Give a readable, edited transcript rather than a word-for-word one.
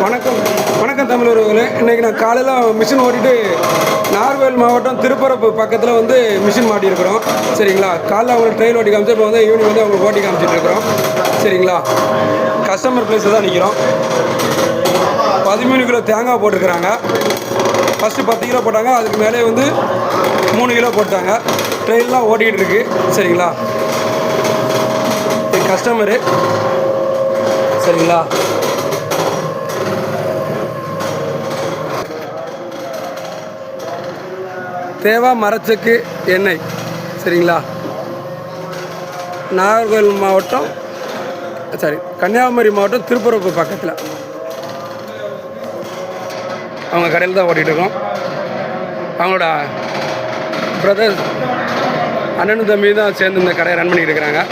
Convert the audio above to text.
வணக்கம் வணக்கம் தமிழர்களே. இன்றைக்கி நான் காலையில் மிஷின் ஓட்டிட்டு நாகர்கோவில் மாவட்டம் திருப்பரப்பு பக்கத்தில் வந்து மிஷின் மாட்டியிருக்கிறோம். சரிங்களா, காலைல அவங்களுக்கு ட்ரெயின் ஓட்டி காமிச்சு இப்போ வந்து ஈவினிங் வந்து அவங்களுக்கு ஓட்டி காமிச்சிட்ருக்கிறோம். சரிங்களா, கஸ்டமர் பிளேஸில் தான் நிற்கிறோம். 13 கிலோ தேங்காய் போட்டிருக்கிறாங்க. ஃபஸ்ட்டு 10 கிலோ போட்டாங்க, அதுக்கு மேலே வந்து 3 கிலோ போட்டாங்க. ட்ரெயின்லாம் ஓட்டிகிட்டு இருக்கு. சரிங்களா, இது கஸ்டமரு. சரிங்களா, தேவா மரச்செக்கு எண்ணெய். சரிங்களா, நாகர்கோவில் மாவட்டம் கன்னியாகுமரி மாவட்டம் திருப்பரப்பு பக்கத்தில் அவங்க கடையில் தான் ஓட்டிகிட்டு இருக்கோம். அவங்களோட பிரதர் அண்ணனும் தம்பி தான் சேர்ந்து இந்த கடையை ரன் பண்ணிகிட்டு இருக்கிறாங்க.